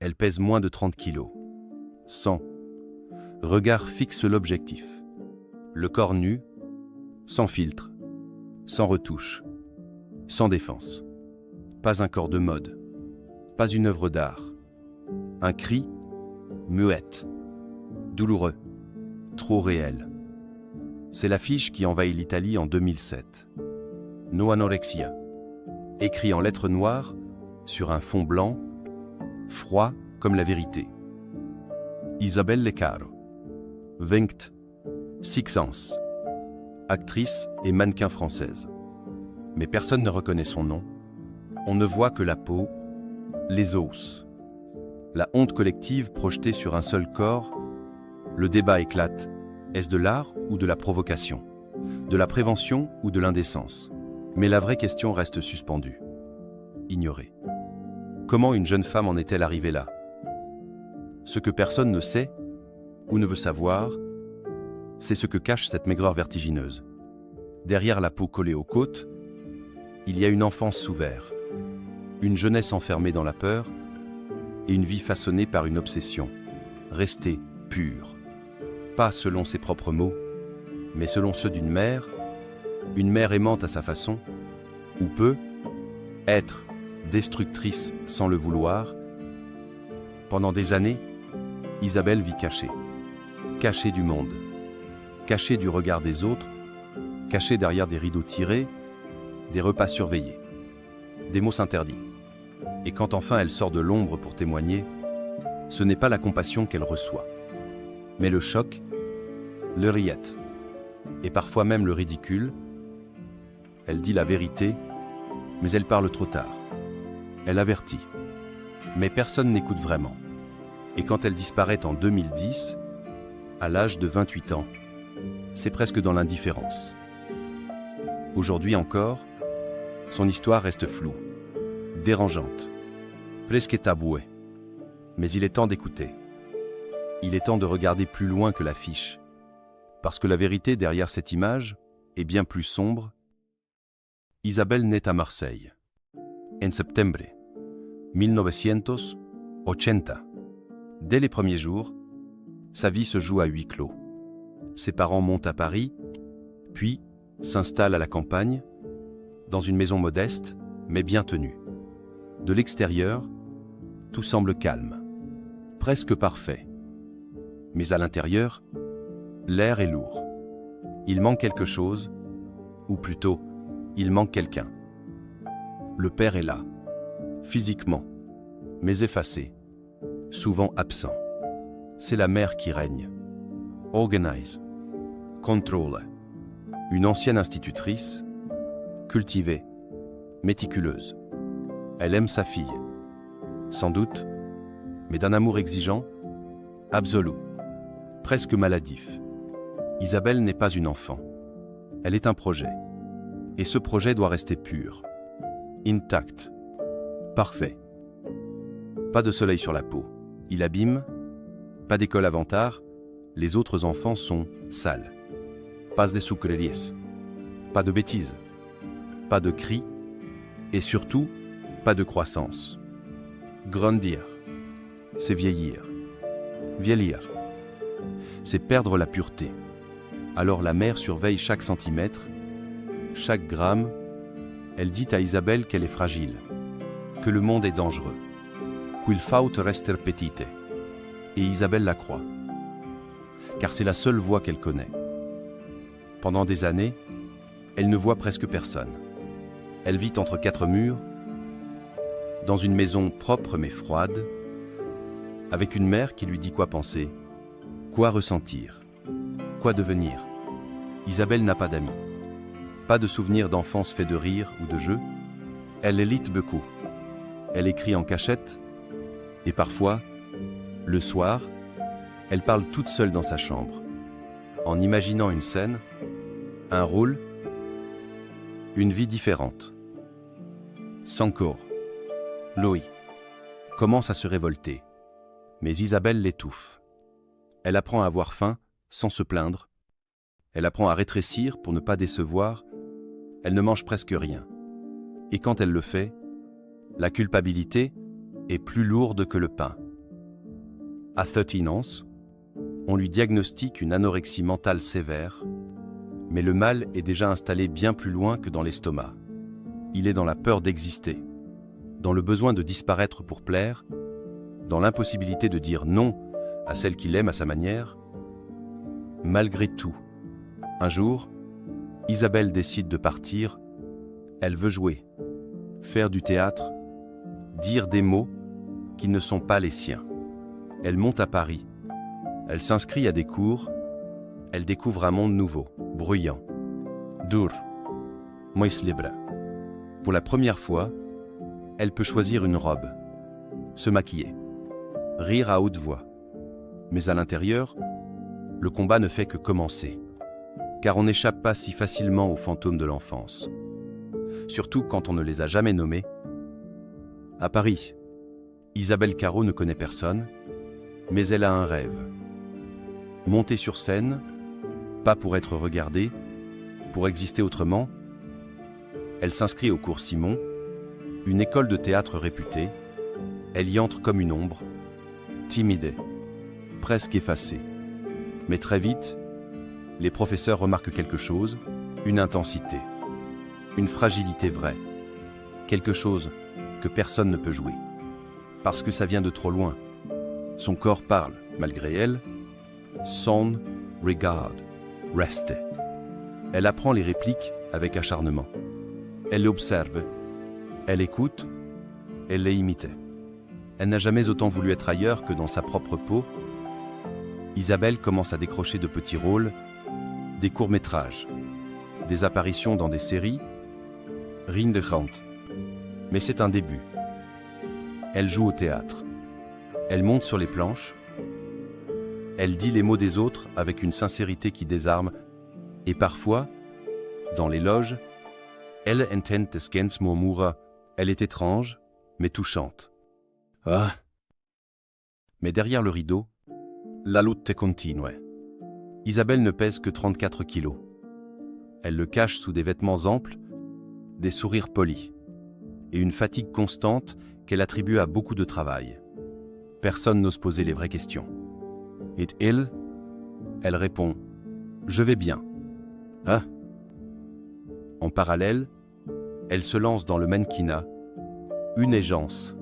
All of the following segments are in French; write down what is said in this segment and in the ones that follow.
Elle pèse moins de 30 kilos. 100. Regard fixe l'objectif. Le corps nu, sans filtre, sans retouche, sans défense. Pas un corps de mode, pas une œuvre d'art. Un cri, muette, douloureux, trop réel. C'est l'affiche qui envahit l'Italie en 2007. No anorexia, écrit en lettres noires sur un fond blanc, froid comme la vérité. Isabelle Leccaro, 20, Six Sense, actrice et mannequin française. Mais personne ne reconnaît son nom. On ne voit que la peau, les os. La honte collective projetée sur un seul corps, le débat éclate. Est-ce de l'art ou de la provocation? De la prévention ou de l'indécence? Mais la vraie question reste suspendue. Ignorée. Comment une jeune femme en est-elle arrivée là? Ce que personne ne sait ou ne veut savoir, c'est ce que cache cette maigreur vertigineuse. Derrière la peau collée aux côtes, il y a une enfance sous verre, une jeunesse enfermée dans la peur et une vie façonnée par une obsession, restée pure. Pas selon ses propres mots, mais selon ceux d'une mère aimante à sa façon, ou peut être destructrice sans le vouloir. Pendant des années, Isabelle vit cachée, cachée du monde, cachée du regard des autres, cachée derrière des rideaux tirés, des repas surveillés, des mots interdits. Et quand enfin elle sort de l'ombre pour témoigner, ce n'est pas la compassion qu'elle reçoit, mais le choc, le riette, et parfois même le ridicule. Elle dit la vérité, mais elle parle trop tard. Elle avertit, mais personne n'écoute vraiment. Et quand elle disparaît en 2010, à l'âge de 28 ans, c'est presque dans l'indifférence. Aujourd'hui encore, son histoire reste floue, dérangeante, presque tabouée. Mais il est temps d'écouter. Il est temps de regarder plus loin que l'affiche. Parce que la vérité derrière cette image est bien plus sombre. Isabelle naît à Marseille, en septembre 1980. Dès les premiers jours, sa vie se joue à huis clos. Ses parents montent à Paris, puis s'installent à la campagne, dans une maison modeste, mais bien tenue. De l'extérieur, tout semble calme, presque parfait. Mais à l'intérieur, l'air est lourd. Il manque quelque chose, ou plutôt, il manque quelqu'un. Le père est là, physiquement, mais effacé, souvent absent. C'est la mère qui règne. Organise, contrôle. Une ancienne institutrice, cultivée, méticuleuse. Elle aime sa fille, sans doute, mais d'un amour exigeant, absolu, presque maladif. Isabelle n'est pas une enfant. Elle est un projet. Et ce projet doit rester pur, intact, parfait. Pas de soleil sur la peau, il abîme. Pas d'école avant-tard, les autres enfants sont sales. Pas de sucreries, pas de bêtises, pas de cris, et surtout, pas de croissance. Grandir, c'est vieillir. Vieillir, c'est perdre la pureté. Alors la mère surveille chaque centimètre, chaque gramme. Elle dit à Isabelle qu'elle est fragile, que le monde est dangereux, qu'il faut rester petite. Et Isabelle la croit, car c'est la seule voix qu'elle connaît. Pendant des années, elle ne voit presque personne. Elle vit entre quatre murs, dans une maison propre mais froide, avec une mère qui lui dit quoi penser, quoi ressentir, quoi devenir. Isabelle n'a pas d'amis, pas de souvenirs d'enfance faits de rire ou de jeux. Elle lit beaucoup. Elle écrit en cachette, et parfois, le soir, elle parle toute seule dans sa chambre, en imaginant une scène, un rôle, une vie différente. Sankor, Loï, commence à se révolter, mais Isabelle l'étouffe. Elle apprend à avoir faim sans se plaindre. Elle apprend à rétrécir pour ne pas décevoir. Elle ne mange presque rien. Et quand elle le fait, la culpabilité est plus lourde que le pain. À 13 ans, on lui diagnostique une anorexie mentale sévère, mais le mal est déjà installé bien plus loin que dans l'estomac. Il est dans la peur d'exister, dans le besoin de disparaître pour plaire, dans l'impossibilité de dire non à celle qu'il aime à sa manière. Malgré tout, un jour, Isabelle décide de partir. Elle veut jouer, faire du théâtre, dire des mots qui ne sont pas les siens. Elle monte à Paris. Elle s'inscrit à des cours. Elle découvre un monde nouveau, bruyant, dur, mais libre. Pour la première fois, elle peut choisir une robe, se maquiller, rire à haute voix. Mais à l'intérieur, le combat ne fait que commencer, car on n'échappe pas si facilement aux fantômes de l'enfance, surtout quand on ne les a jamais nommés. À Paris, Isabelle Carrot ne connaît personne, mais elle a un rêve. Monter sur scène, pas pour être regardée, pour exister autrement. Elle s'inscrit au cours Simon, une école de théâtre réputée. Elle y entre comme une ombre, timide, presque effacée. Mais très vite, les professeurs remarquent quelque chose, une intensité, une fragilité vraie, quelque chose que personne ne peut jouer, parce que ça vient de trop loin. Son corps parle, malgré elle. Son, regard, reste. Elle apprend les répliques avec acharnement. Elle l'observe, elle écoute, elle les imite. Elle n'a jamais autant voulu être ailleurs que dans sa propre peau. Isabelle commence à décrocher de petits rôles, des courts-métrages, des apparitions dans des séries, rien de grand. Mais c'est un début. Elle joue au théâtre. Elle monte sur les planches. Elle dit les mots des autres avec une sincérité qui désarme. Et parfois, dans les loges, elle entend des gens murmurer. Elle est étrange, mais touchante. Ah! Mais derrière le rideau, la lutte continue. Isabelle ne pèse que 34 kilos. Elle le cache sous des vêtements amples, des sourires polis et une fatigue constante qu'elle attribue à beaucoup de travail. Personne n'ose poser les vraies questions. Et elle répond « Je vais bien. » Ah! En parallèle, elle se lance dans le mannequinat, une agence,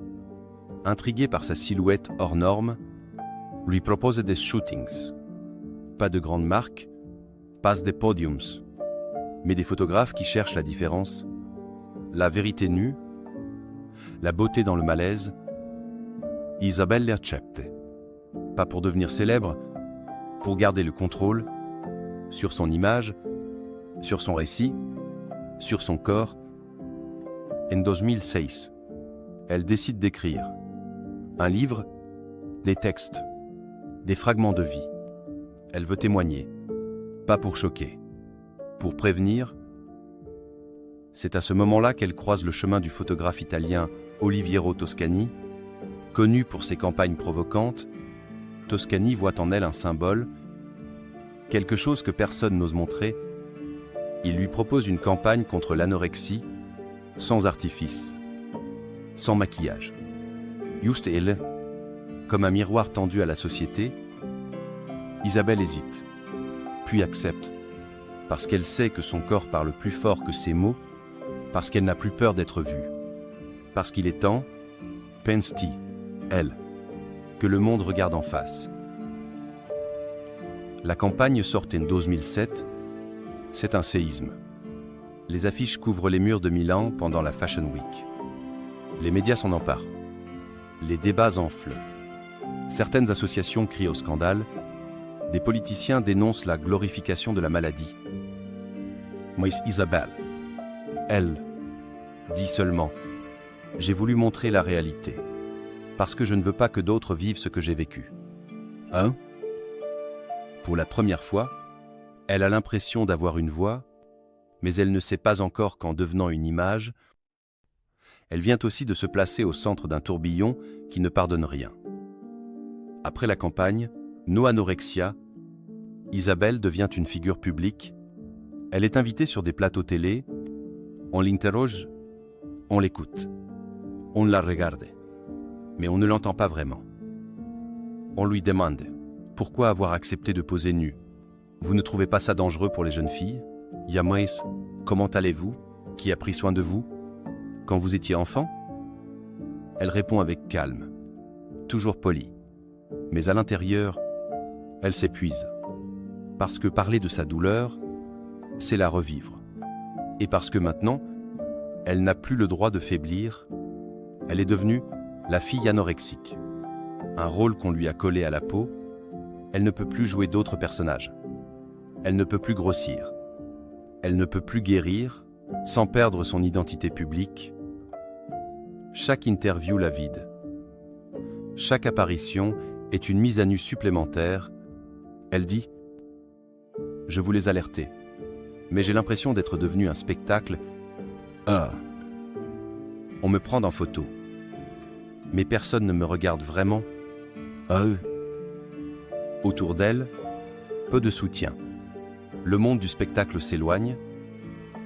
intriguée par sa silhouette hors norme, lui propose des shootings. Pas de grandes marques, pas des podiums, mais des photographes qui cherchent la différence, la vérité nue, la beauté dans le malaise. Isabelle l'accepte. Pas pour devenir célèbre, pour garder le contrôle sur son image, sur son récit, sur son corps. En 2006, elle décide d'écrire un livre, des textes, des fragments de vie. Elle veut témoigner, pas pour choquer, pour prévenir. C'est à ce moment-là qu'elle croise le chemin du photographe italien Oliviero Toscani. Connu pour ses campagnes provocantes, Toscani voit en elle un symbole, quelque chose que personne n'ose montrer. Il lui propose une campagne contre l'anorexie, sans artifice, sans maquillage. Juste elle, comme un miroir tendu à la société. Isabelle hésite, puis accepte, parce qu'elle sait que son corps parle plus fort que ses mots, parce qu'elle n'a plus peur d'être vue, parce qu'il est temps, pense-t-il, elle, que le monde regarde en face. La campagne sort en 2007, c'est un séisme. Les affiches couvrent les murs de Milan pendant la Fashion Week. Les médias s'en emparent. Les débats enflent. Certaines associations crient au scandale. Des politiciens dénoncent la glorification de la maladie. Mais Isabelle, elle, dit seulement « J'ai voulu montrer la réalité, parce que je ne veux pas que d'autres vivent ce que j'ai vécu. » Hein? Pour la première fois, elle a l'impression d'avoir une voix, mais elle ne sait pas encore qu'en devenant une image, elle vient aussi de se placer au centre d'un tourbillon qui ne pardonne rien. Après la campagne, No Anorexia, Isabelle devient une figure publique. Elle est invitée sur des plateaux télé. On l'interroge, on l'écoute, on la regarde, mais on ne l'entend pas vraiment. On lui demande « Pourquoi avoir accepté de poser nu? Vous ne trouvez pas ça dangereux pour les jeunes filles? Yamais, comment allez-vous? Qui a pris soin de vous? Quand vous étiez enfant ?» Elle répond avec calme, toujours polie. Mais à l'intérieur, elle s'épuise. Parce que parler de sa douleur, c'est la revivre. Et parce que maintenant, elle n'a plus le droit de faiblir, elle est devenue la fille anorexique. Un rôle qu'on lui a collé à la peau, elle ne peut plus jouer d'autres personnages. Elle ne peut plus grossir. Elle ne peut plus guérir sans perdre son identité publique. Chaque interview la vide. Chaque apparition est une mise à nu supplémentaire. Elle dit « Je voulais alerter, mais j'ai l'impression d'être devenu un spectacle. Ah. On me prend en photo, mais personne ne me regarde vraiment. Ah. Autour d'elle, peu de soutien. Le monde du spectacle s'éloigne.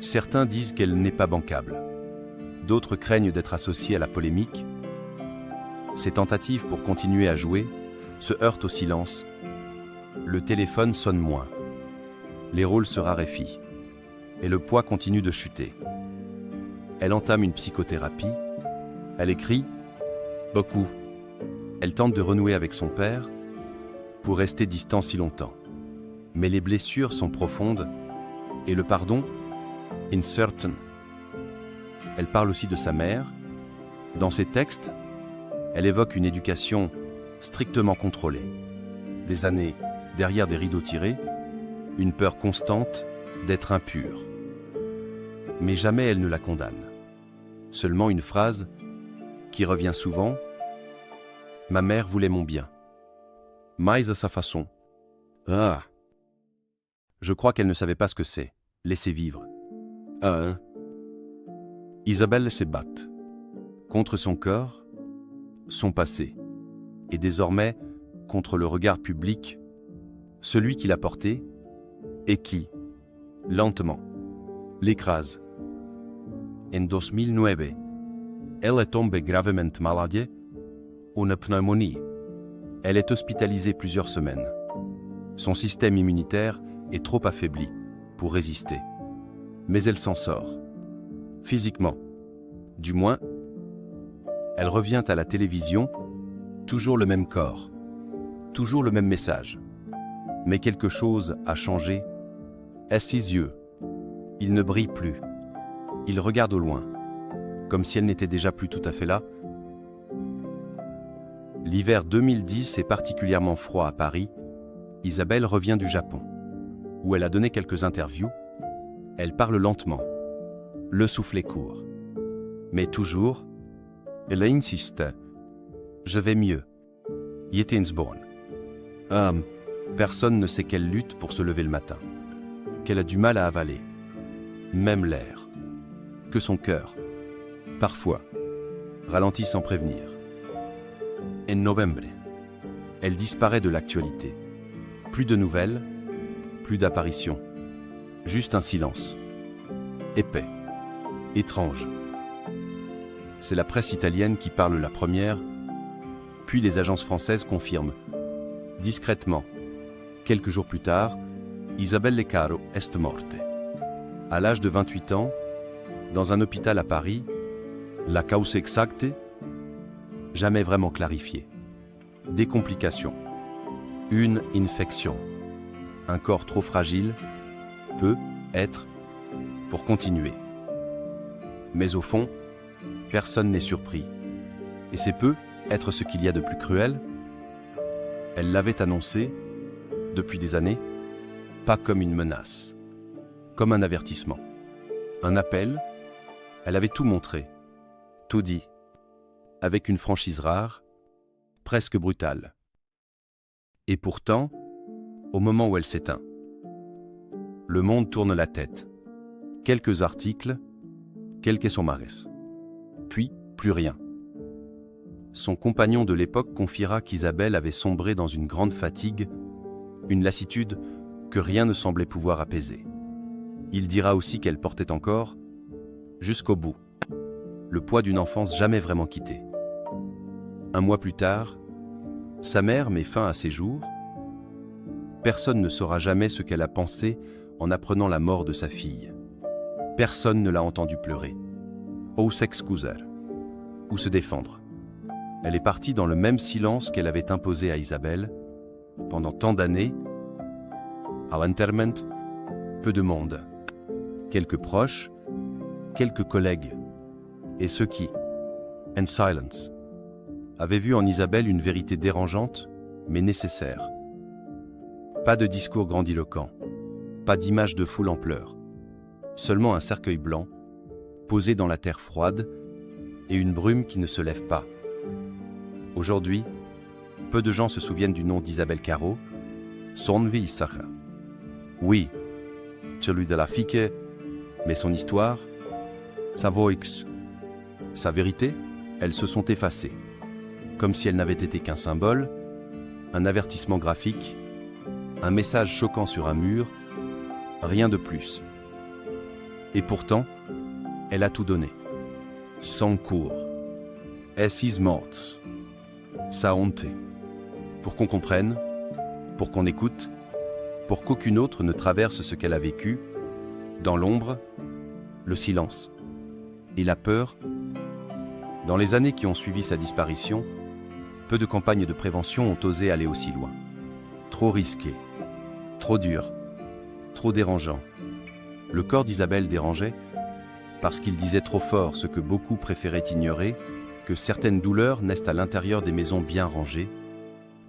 Certains disent qu'elle n'est pas bancable. D'autres craignent d'être associés à la polémique. Ses tentatives pour continuer à jouer se heurtent au silence. Le téléphone sonne moins. Les rôles se raréfient. Et le poids continue de chuter. Elle entame une psychothérapie. Elle écrit beaucoup. Elle tente de renouer avec son père pour rester distant si longtemps. Mais les blessures sont profondes et le pardon, incertain. Elle parle aussi de sa mère. Dans ses textes, elle évoque une éducation strictement contrôlée. Des années derrière des rideaux tirés, une peur constante d'être impure. Mais jamais elle ne la condamne. Seulement une phrase qui revient souvent. Ma mère voulait mon bien. Mais à sa façon. Ah. Je crois qu'elle ne savait pas ce que c'est. Laisser vivre. Ah. Isabelle se bat. Contre son corps, son passé. Et désormais, contre le regard public, celui qui l'a porté et qui, lentement, l'écrase. En 2009, elle est tombée gravement malade, une pneumonie. Elle est hospitalisée plusieurs semaines. Son système immunitaire est trop affaibli pour résister. Mais elle s'en sort. Physiquement. Du moins, elle revient à la télévision, toujours le même corps, toujours le même message. Mais quelque chose a changé. À ses yeux, il ne brille plus. Il regarde au loin, comme si elle n'était déjà plus tout à fait là. L'hiver 2010 est particulièrement froid à Paris. Isabelle revient du Japon, où elle a donné quelques interviews. Elle parle lentement, le soufflet court. Mais toujours, elle insiste. Je vais mieux. Yetinsborn. Personne ne sait qu'elle lutte pour se lever le matin, qu'elle a du mal à avaler, même l'air, que son cœur, parfois, ralentit sans prévenir. En novembre, elle disparaît de l'actualité. Plus de nouvelles, plus d'apparitions, juste un silence. Épais, étrange. C'est la presse italienne qui parle la première, puis les agences françaises confirment. Discrètement, quelques jours plus tard, Isabelle Leccaro est morte. À l'âge de 28 ans, dans un hôpital à Paris, la cause exacte, jamais vraiment clarifiée. Des complications. Une infection. Un corps trop fragile peut être pour continuer. Mais au fond, personne n'est surpris. Et c'est peu être ce qu'il y a de plus cruel. Elle l'avait annoncé, depuis des années, pas comme une menace, comme un avertissement. Un appel, elle avait tout montré, tout dit, avec une franchise rare, presque brutale. Et pourtant, au moment où elle s'éteint, le monde tourne la tête. Quelques articles, quelques somares. Puis, plus rien. Son compagnon de l'époque confiera qu'Isabelle avait sombré dans une grande fatigue, une lassitude que rien ne semblait pouvoir apaiser. Il dira aussi qu'elle portait encore, jusqu'au bout, le poids d'une enfance jamais vraiment quittée. Un mois plus tard, Sa mère met fin à ses jours. Personne ne saura jamais ce qu'elle a pensé en apprenant la mort de sa fille. Personne ne l'a entendu pleurer, ou s'excuser, ou se défendre. Elle est partie dans le même silence qu'elle avait imposé à Isabelle. Pendant tant d'années, à l'enterrement, peu de monde. Quelques proches, quelques collègues, et ceux qui, en silence, avaient vu en Isabelle une vérité dérangeante, mais nécessaire. Pas de discours grandiloquent, pas d'image de foule en pleurs, seulement un cercueil blanc, posé dans la terre froide, et une brume qui ne se lève pas. Aujourd'hui, peu de gens se souviennent du nom d'Isabelle Caro, son vie Sacha. Oui, celui de la fille, mais son histoire, sa voix, sa vérité, elles se sont effacées, comme si elles n'avaient été qu'un symbole, un avertissement graphique, un message choquant sur un mur, rien de plus. Et pourtant, elle a tout donné. Son cours, es morts, sa honte, pour qu'on comprenne, pour qu'on écoute, pour qu'aucune autre ne traverse ce qu'elle a vécu, dans l'ombre, le silence et la peur. Dans les années qui ont suivi sa disparition, peu de campagnes de prévention ont osé aller aussi loin. Trop risqué, trop dur, trop dérangeant. Le corps d'Isabelle dérangeait parce qu'il disait trop fort ce que beaucoup préféraient ignorer, que certaines douleurs naissent à l'intérieur des maisons bien rangées,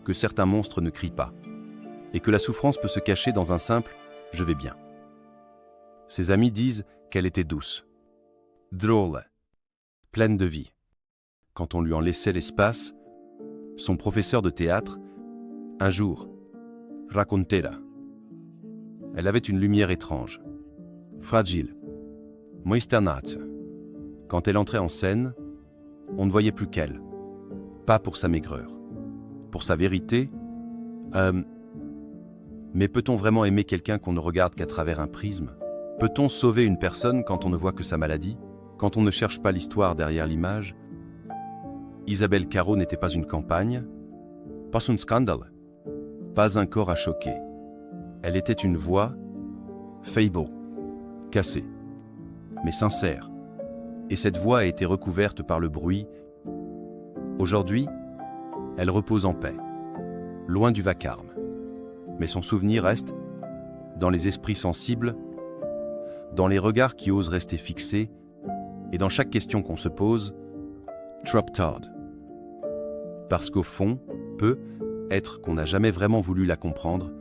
que certains monstres ne crient pas, et que la souffrance peut se cacher dans un simple « je vais bien ». Ses amis disent qu'elle était douce, drôle, pleine de vie. Quand on lui en laissait l'espace, son professeur de théâtre, un jour, racontera. Elle avait une lumière étrange, fragile, moisternate. Quand elle entrait en scène, on ne voyait plus qu'elle, pas pour sa maigreur, pour sa vérité. Mais peut-on vraiment aimer quelqu'un qu'on ne regarde qu'à travers un prisme? Peut-on sauver une personne quand on ne voit que sa maladie, quand on ne cherche pas l'histoire derrière l'image? Isabelle Caro n'était pas une campagne, pas un scandale, pas un corps à choquer. Elle était une voix, faible, cassée, mais sincère. Et cette voix a été recouverte par le bruit. Aujourd'hui, elle repose en paix, loin du vacarme. Mais son souvenir reste dans les esprits sensibles, dans les regards qui osent rester fixés, et dans chaque question qu'on se pose, trop tard. Parce qu'au fond, peut être qu'on n'a jamais vraiment voulu la comprendre,